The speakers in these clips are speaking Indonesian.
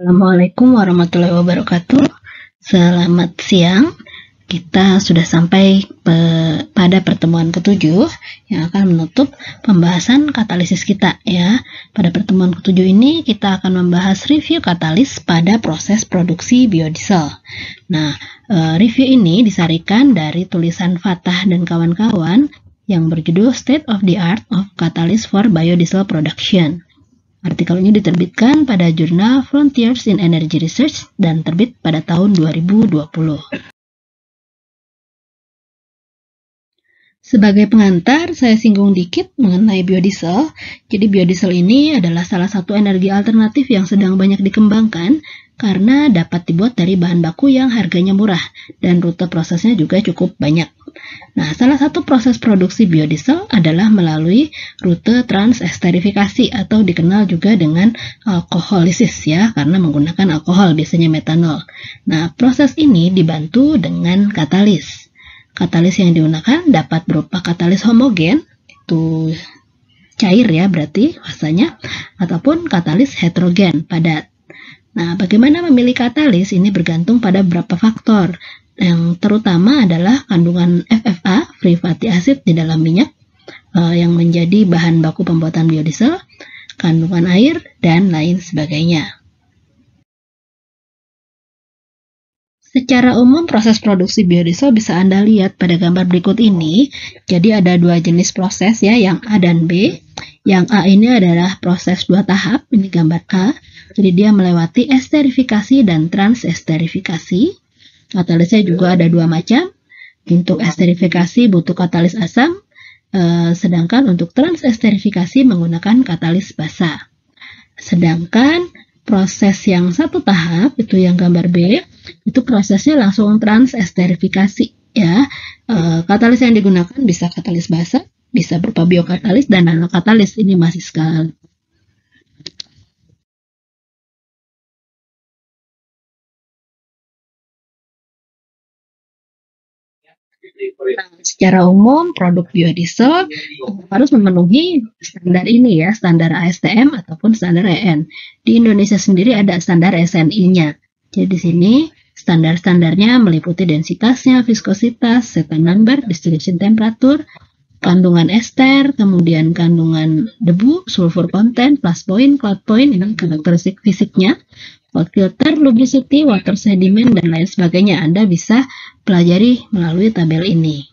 Assalamualaikum warahmatullahi wabarakatuh. Selamat siang. Kita sudah sampai pada pertemuan ketujuh yang akan menutup pembahasan katalisis kita ya. Pada pertemuan ketujuh ini kita akan membahas review katalis pada proses produksi biodiesel. Nah, review ini disarikan dari tulisan Fatah dan kawan-kawan yang berjudul State of the Art of Catalyst for Biodiesel Production. Artikel ini diterbitkan pada jurnal Frontiers in Energy Research dan terbit pada tahun 2020. Sebagai pengantar, saya singgung dikit mengenai biodiesel. Jadi biodiesel ini adalah salah satu energi alternatif yang sedang banyak dikembangkan karena dapat dibuat dari bahan baku yang harganya murah dan rute prosesnya juga cukup banyak. Nah, salah satu proses produksi biodiesel adalah melalui rute transesterifikasi atau dikenal juga dengan alkoholisis ya, karena menggunakan alkohol, biasanya metanol. Nah, proses ini dibantu dengan katalis. Katalis yang digunakan dapat berupa katalis homogen, itu cair ya berarti fasanya, ataupun katalis heterogen, padat. Nah, bagaimana memilih katalis ini bergantung pada beberapa faktor. Yang terutama adalah kandungan FFA, free fatty acid di dalam minyak, yang menjadi bahan baku pembuatan biodiesel, kandungan air, dan lain sebagainya. Secara umum, proses produksi biodiesel bisa Anda lihat pada gambar berikut ini. Jadi ada dua jenis proses ya, yang A dan B. Yang A ini adalah proses 2 tahap, ini gambar A. Jadi dia melewati esterifikasi dan transesterifikasi. Katalisnya juga ada 2 macam. Untuk esterifikasi butuh katalis asam, sedangkan untuk transesterifikasi menggunakan katalis basa. Sedangkan proses yang 1 tahap, itu yang gambar B, itu prosesnya langsung transesterifikasi ya. Katalis yang digunakan bisa katalis basa, bisa berupa biokatalis dan nanokatalis, ini masih sekali. Secara umum, produk biodiesel harus memenuhi standar ini ya, standar ASTM ataupun standar EN. Di Indonesia sendiri ada standar SNI-nya. Jadi di sini standar-standarnya meliputi densitasnya, viskositas, Seton number, distillation temperature, kandungan ester, kemudian kandungan debu, sulfur content, plus point, cloud point, ini karakteristik fisiknya, hot filter, lubricity, water sediment, dan lain sebagainya. Anda bisa pelajari melalui tabel ini.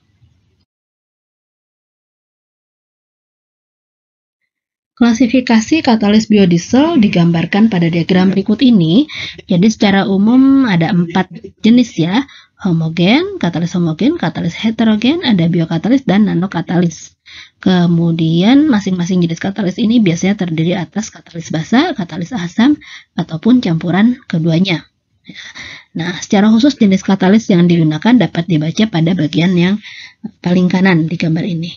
Klasifikasi katalis biodiesel digambarkan pada diagram berikut ini. Jadi secara umum ada 4 jenis ya. Homogen, katalis heterogen, ada biokatalis dan nanokatalis. Kemudian masing-masing jenis katalis ini biasanya terdiri atas katalis basa, katalis asam, ataupun campuran keduanya. Nah, secara khusus jenis katalis yang digunakan dapat dibaca pada bagian yang paling kanan di gambar ini.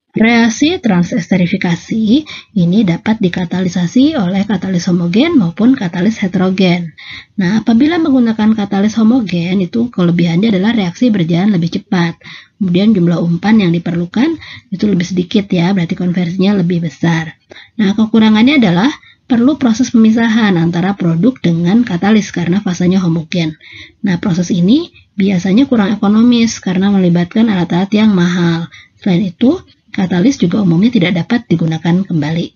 Reaksi transesterifikasi ini dapat dikatalisasi oleh katalis homogen maupun katalis heterogen. Nah, apabila menggunakan katalis homogen, itu kelebihannya adalah reaksi berjalan lebih cepat. Kemudian jumlah umpan yang diperlukan itu lebih sedikit ya, berarti konversinya lebih besar. Nah, kekurangannya adalah perlu proses pemisahan antara produk dengan katalis karena fasanya homogen. Nah, proses ini biasanya kurang ekonomis karena melibatkan alat-alat yang mahal. Selain itu, katalis juga umumnya tidak dapat digunakan kembali.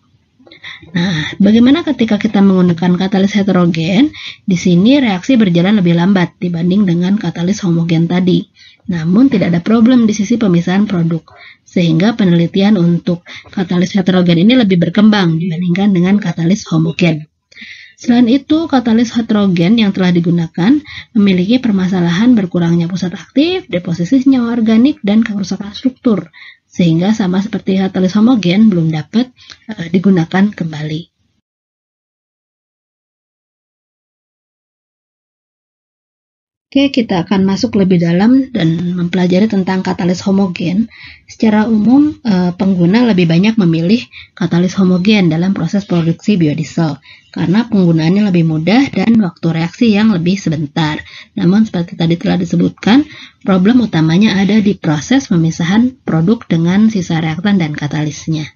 Nah, bagaimana ketika kita menggunakan katalis heterogen? Di sini reaksi berjalan lebih lambat dibanding dengan katalis homogen tadi. Namun tidak ada problem di sisi pemisahan produk, sehingga penelitian untuk katalis heterogen ini lebih berkembang dibandingkan dengan katalis homogen. Selain itu, katalis heterogen yang telah digunakan memiliki permasalahan berkurangnya pusat aktif, deposisi senyawa organik, dan kerusakan struktur, sehingga sama seperti katalis homogen belum dapat digunakan kembali. Oke, kita akan masuk lebih dalam dan mempelajari tentang katalis homogen. Secara umum, pengguna lebih banyak memilih katalis homogen dalam proses produksi biodiesel karena penggunaannya lebih mudah dan waktu reaksi yang lebih sebentar. Namun seperti tadi telah disebutkan, problem utamanya ada di proses pemisahan produk dengan sisa reaktan dan katalisnya.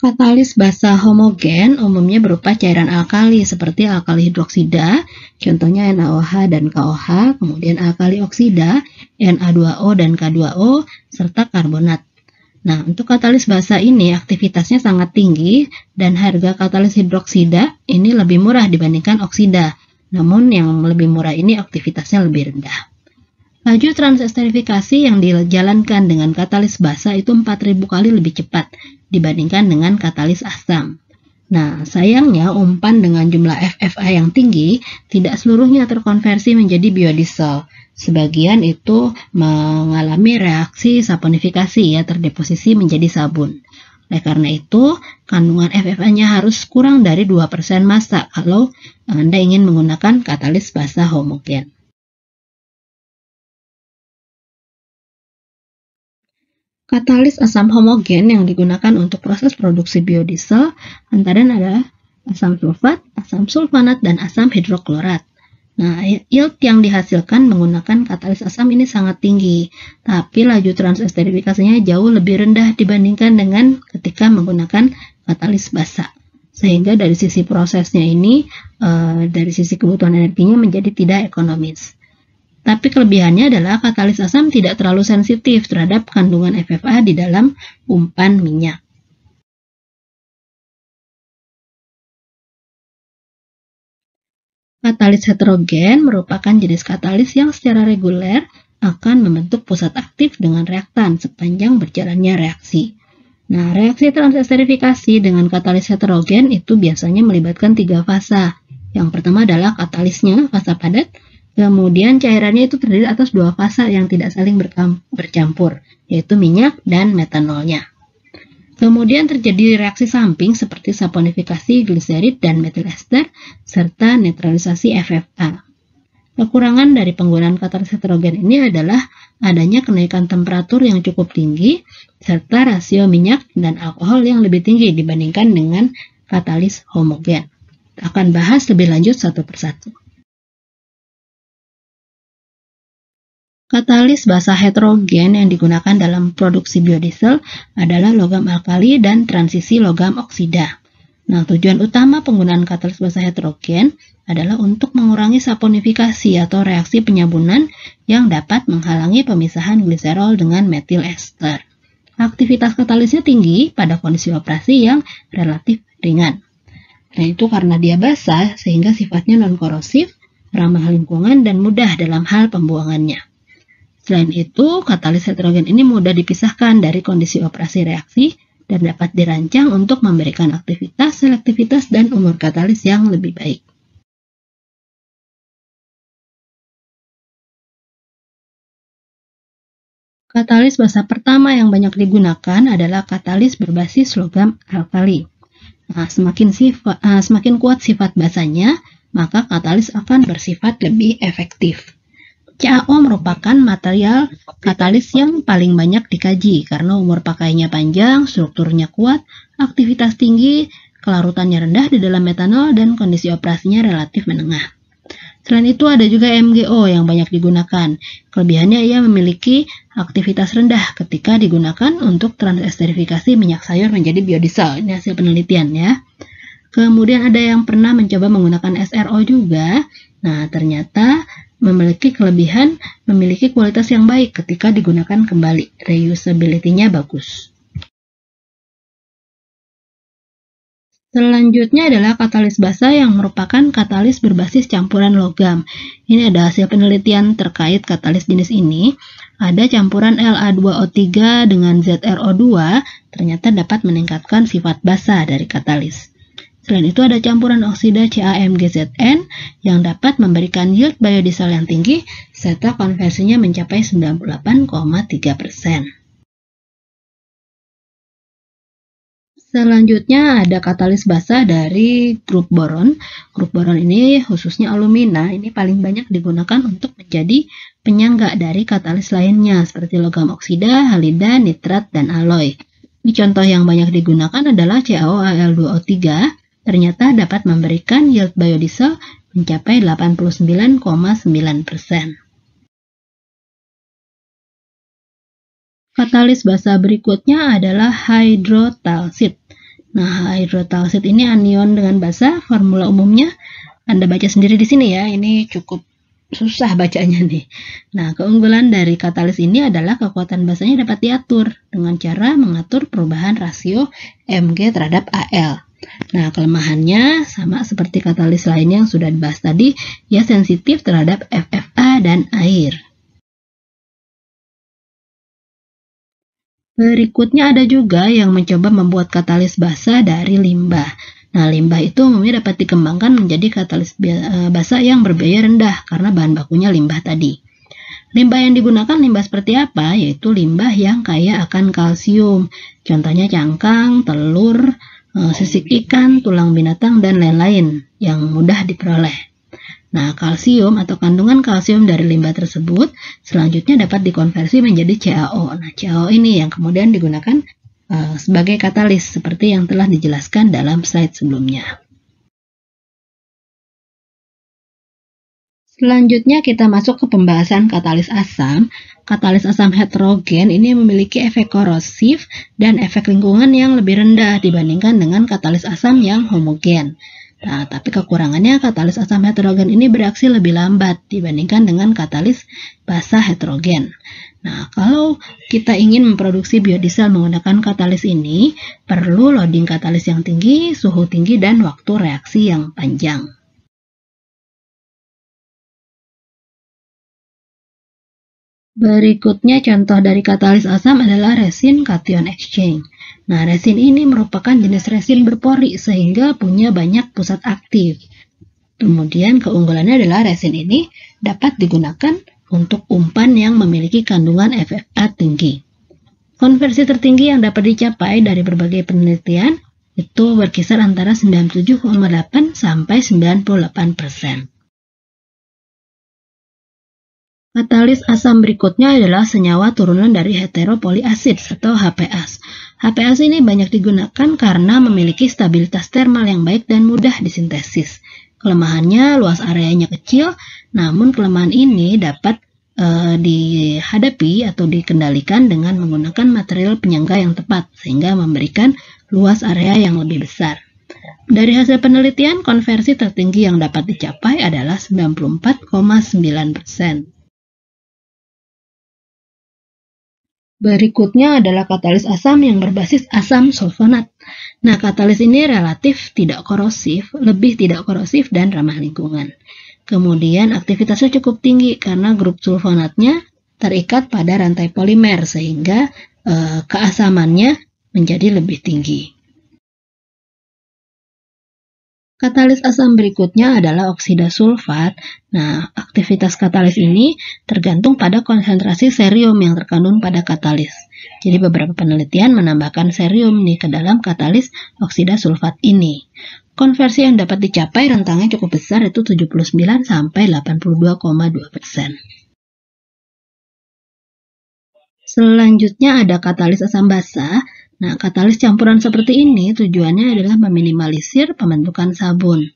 Katalis basa homogen umumnya berupa cairan alkali seperti alkali hidroksida, contohnya NaOH dan KOH, kemudian alkali oksida, Na2O dan K2O, serta karbonat. Nah, untuk katalis basa ini aktivitasnya sangat tinggi dan harga katalis hidroksida ini lebih murah dibandingkan oksida. Namun yang lebih murah ini aktivitasnya lebih rendah. Laju transesterifikasi yang dijalankan dengan katalis basa itu 4.000 kali lebih cepat dibandingkan dengan katalis asam. Nah, sayangnya umpan dengan jumlah FFA yang tinggi tidak seluruhnya terkonversi menjadi biodiesel. Sebagian itu mengalami reaksi saponifikasi ya, terdeposisi menjadi sabun. Oleh karena itu, kandungan FFA-nya harus kurang dari 2% massa kalau Anda ingin menggunakan katalis basa homogen. Katalis asam homogen yang digunakan untuk proses produksi biodiesel antara adalah asam sulfat, asam sulfanat, dan asam hidroklorat. Nah, yield yang dihasilkan menggunakan katalis asam ini sangat tinggi, tapi laju transesterifikasinya jauh lebih rendah dibandingkan dengan ketika menggunakan katalis basa. Sehingga dari sisi prosesnya ini, dari sisi kebutuhan energinya menjadi tidak ekonomis. Tapi kelebihannya adalah katalis asam tidak terlalu sensitif terhadap kandungan FFA di dalam umpan minyak. Katalis heterogen merupakan jenis katalis yang secara reguler akan membentuk pusat aktif dengan reaktan sepanjang berjalannya reaksi. Nah, reaksi transesterifikasi dengan katalis heterogen itu biasanya melibatkan 3 fasa. Yang pertama adalah katalisnya, fasa padat. Kemudian cairannya itu terdiri atas 2 fasa yang tidak saling bercampur, yaitu minyak dan metanolnya. Kemudian terjadi reaksi samping seperti saponifikasi gliserid dan metil ester, serta netralisasi FFA. Kekurangan dari penggunaan katalis heterogen ini adalah adanya kenaikan temperatur yang cukup tinggi, serta rasio minyak dan alkohol yang lebih tinggi dibandingkan dengan katalis homogen. Kita akan bahas lebih lanjut satu persatu. Katalis basa heterogen yang digunakan dalam produksi biodiesel adalah logam alkali dan transisi logam oksida. Nah, tujuan utama penggunaan katalis basa heterogen adalah untuk mengurangi saponifikasi atau reaksi penyabunan yang dapat menghalangi pemisahan gliserol dengan metil ester. Aktivitas katalisnya tinggi pada kondisi operasi yang relatif ringan. Nah, itu karena dia basa sehingga sifatnya non-korosif, ramah lingkungan, dan mudah dalam hal pembuangannya. Selain itu, katalis heterogen ini mudah dipisahkan dari kondisi operasi reaksi dan dapat dirancang untuk memberikan aktivitas, selektivitas, dan umur katalis yang lebih baik. Katalis basa pertama yang banyak digunakan adalah katalis berbasis logam alkali. Nah, semakin kuat sifat basanya, maka katalis akan bersifat lebih efektif. CaO merupakan material katalis yang paling banyak dikaji karena umur pakainya panjang, strukturnya kuat, aktivitas tinggi, kelarutannya rendah di dalam metanol, dan kondisi operasinya relatif menengah. Selain itu ada juga MgO yang banyak digunakan. Kelebihannya ia memiliki aktivitas rendah ketika digunakan untuk transesterifikasi minyak sayur menjadi biodiesel. Ini hasil penelitian ya. Kemudian ada yang pernah mencoba menggunakan SRO juga. Nah, ternyata memiliki kelebihan, memiliki kualitas yang baik ketika digunakan kembali. Reusability-nya bagus. Selanjutnya adalah katalis basa yang merupakan katalis berbasis campuran logam. Ini ada hasil penelitian terkait katalis jenis ini. Ada campuran La2O3 dengan ZrO2 ternyata dapat meningkatkan sifat basa dari katalis. Selain itu ada campuran oksida CaMgZn yang dapat memberikan yield biodiesel yang tinggi serta konversinya mencapai 98,3%. Selanjutnya ada katalis basa dari grup boron. Grup boron ini khususnya alumina, ini paling banyak digunakan untuk menjadi penyangga dari katalis lainnya seperti logam oksida, halida, nitrat, dan aloy. Ini contoh yang banyak digunakan adalah CaOAl2O3. Ternyata dapat memberikan yield biodiesel mencapai 89,9%. Katalis basa berikutnya adalah hydrotalsid. Nah, hydrotalsit ini anion dengan basa, formula umumnya Anda baca sendiri di sini ya, ini cukup susah bacanya nih. Nah, keunggulan dari katalis ini adalah kekuatan basanya dapat diatur dengan cara mengatur perubahan rasio Mg terhadap Al. Nah, kelemahannya sama seperti katalis lainnya yang sudah dibahas tadi, ya sensitif terhadap FFA dan air. Berikutnya ada juga yang mencoba membuat katalis basa dari limbah. Nah, limbah itu umumnya dapat dikembangkan menjadi katalis basa yang berbiaya rendah karena bahan bakunya limbah tadi. Limbah yang digunakan limbah seperti apa? Yaitu limbah yang kaya akan kalsium. Contohnya cangkang, telur, sisik ikan, tulang binatang, dan lain-lain yang mudah diperoleh. Nah, kalsium atau kandungan kalsium dari limbah tersebut selanjutnya dapat dikonversi menjadi CaO. Nah, CaO ini yang kemudian digunakan sebagai katalis seperti yang telah dijelaskan dalam slide sebelumnya. Selanjutnya kita masuk ke pembahasan katalis asam. Katalis asam heterogen ini memiliki efek korosif dan efek lingkungan yang lebih rendah dibandingkan dengan katalis asam yang homogen. Nah, tapi kekurangannya katalis asam heterogen ini bereaksi lebih lambat dibandingkan dengan katalis basa heterogen. Nah, kalau kita ingin memproduksi biodiesel menggunakan katalis ini, perlu loading katalis yang tinggi, suhu tinggi, dan waktu reaksi yang panjang. Berikutnya contoh dari katalis asam adalah resin cation exchange. Nah, resin ini merupakan jenis resin berpori sehingga punya banyak pusat aktif. Kemudian keunggulannya adalah resin ini dapat digunakan untuk umpan yang memiliki kandungan FFA tinggi. Konversi tertinggi yang dapat dicapai dari berbagai penelitian itu berkisar antara 97,8 sampai 98%. Katalis asam berikutnya adalah senyawa turunan dari heteropolyasids atau HPAs. HPAs ini banyak digunakan karena memiliki stabilitas termal yang baik dan mudah disintesis. Kelemahannya luas areanya kecil, namun kelemahan ini dapat dihadapi atau dikendalikan dengan menggunakan material penyangga yang tepat sehingga memberikan luas area yang lebih besar. Dari hasil penelitian, konversi tertinggi yang dapat dicapai adalah 94,9%. Berikutnya adalah katalis asam yang berbasis asam sulfonat. Nah, katalis ini relatif tidak korosif, lebih tidak korosif dan ramah lingkungan. Kemudian aktivitasnya cukup tinggi karena grup sulfonatnya terikat pada rantai polimer sehingga keasamannya menjadi lebih tinggi. Katalis asam berikutnya adalah oksida sulfat. Nah, aktivitas katalis ini tergantung pada konsentrasi serium yang terkandung pada katalis. Jadi beberapa penelitian menambahkan serium nih ke dalam katalis oksida sulfat ini. Konversi yang dapat dicapai rentangnya cukup besar, yaitu 79 sampai 82,2%. Selanjutnya ada katalis asam basa. Nah, katalis campuran seperti ini tujuannya adalah meminimalisir pembentukan sabun.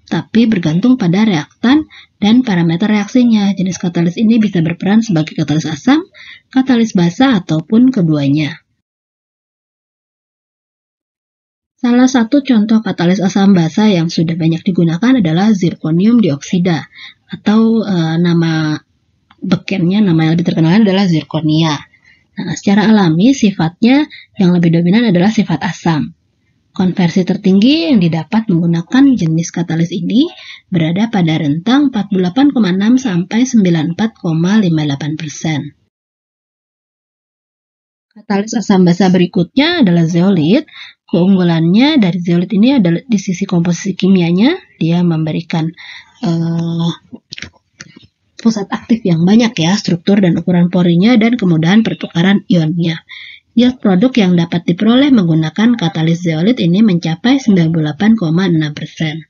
Tapi bergantung pada reaktan dan parameter reaksinya. Jenis katalis ini bisa berperan sebagai katalis asam, katalis basa, ataupun keduanya. Salah satu contoh katalis asam basa yang sudah banyak digunakan adalah zirconium dioksida, atau nama bekennya, nama yang lebih terkenal adalah zirconia. Nah, secara alami sifatnya yang lebih dominan adalah sifat asam. Konversi tertinggi yang didapat menggunakan jenis katalis ini berada pada rentang 48,6 sampai 94,58%. Katalis asam basa berikutnya adalah zeolit. Keunggulannya dari zeolit ini adalah di sisi komposisi kimianya, dia memberikan pusat aktif yang banyak ya, struktur dan ukuran porinya, dan kemudahan pertukaran ionnya. Yield produk yang dapat diperoleh menggunakan katalis zeolit ini mencapai 98,6%.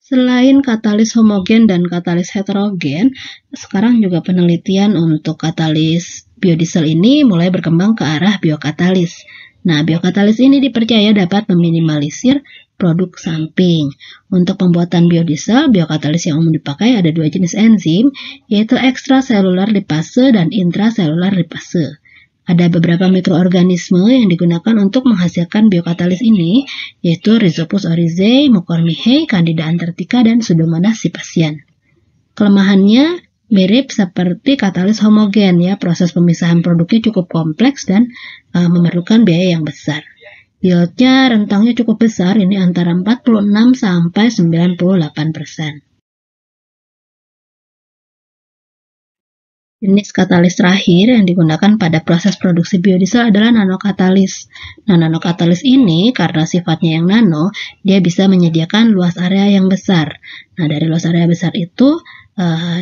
Selain katalis homogen dan katalis heterogen, sekarang juga penelitian untuk katalis biodiesel ini mulai berkembang ke arah biokatalis. Nah, biokatalis ini dipercaya dapat meminimalisir produk samping. Untuk pembuatan biodiesel, biokatalis yang umum dipakai ada dua jenis enzim, yaitu ekstraselular lipase dan intraselular lipase. Ada beberapa mikroorganisme yang digunakan untuk menghasilkan biokatalis ini, yaitu Rhizopus oryzae, Mucormiae, Candida antarctica, dan Pseudomonas cypassian. Kelemahannya mirip seperti katalis homogen ya, proses pemisahan produknya cukup kompleks dan memerlukan biaya yang besar. Yieldnya rentangnya cukup besar, ini antara 46 sampai 98%. Jenis katalis terakhir yang digunakan pada proses produksi biodiesel adalah nanokatalis. Nah, nanokatalis ini karena sifatnya yang nano, dia bisa menyediakan luas area yang besar. Nah, dari luas area besar itu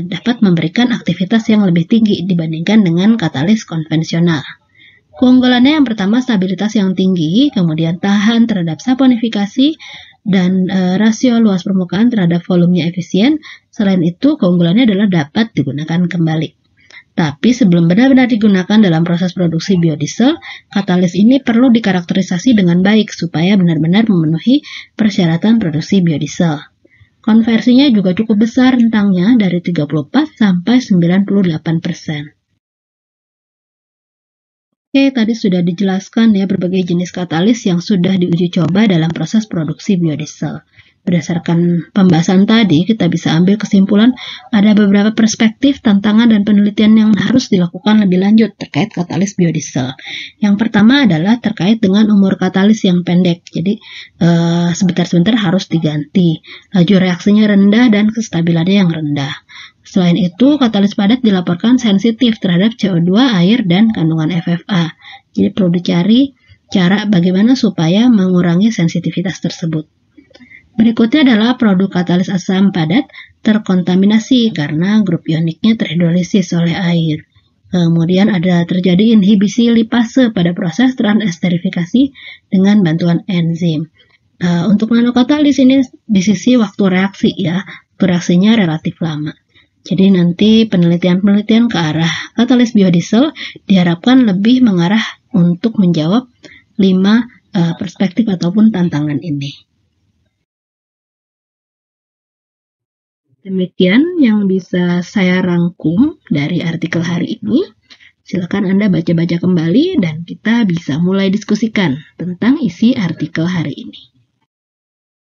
dapat memberikan aktivitas yang lebih tinggi dibandingkan dengan katalis konvensional. Keunggulannya yang pertama stabilitas yang tinggi, kemudian tahan terhadap saponifikasi, dan rasio luas permukaan terhadap volumenya efisien. Selain itu, keunggulannya adalah dapat digunakan kembali. Tapi sebelum benar-benar digunakan dalam proses produksi biodiesel, katalis ini perlu dikarakterisasi dengan baik supaya benar-benar memenuhi persyaratan produksi biodiesel. Konversinya juga cukup besar rentangnya dari 34 sampai 98%. Oke, tadi sudah dijelaskan ya berbagai jenis katalis yang sudah diuji coba dalam proses produksi biodiesel. Berdasarkan pembahasan tadi, kita bisa ambil kesimpulan ada beberapa perspektif, tantangan, dan penelitian yang harus dilakukan lebih lanjut terkait katalis biodiesel. Yang pertama adalah terkait dengan umur katalis yang pendek, jadi sebentar-sebentar harus diganti. Laju reaksinya rendah dan kestabilannya yang rendah. Selain itu, katalis padat dilaporkan sensitif terhadap CO2, air, dan kandungan FFA. Jadi perlu dicari cara bagaimana supaya mengurangi sensitivitas tersebut. Berikutnya adalah produk katalis asam padat terkontaminasi karena grup ioniknya terhidrolisis oleh air. Kemudian ada terjadi inhibisi lipase pada proses transesterifikasi dengan bantuan enzim. Untuk nanokatalis ini di sisi waktu reaksi ya, waktu reaksinya relatif lama. Jadi nanti penelitian-penelitian ke arah katalis biodiesel diharapkan lebih mengarah untuk menjawab 5 perspektif ataupun tantangan ini. Demikian yang bisa saya rangkum dari artikel hari ini. Silakan Anda baca-baca kembali dan kita bisa mulai diskusikan tentang isi artikel hari ini.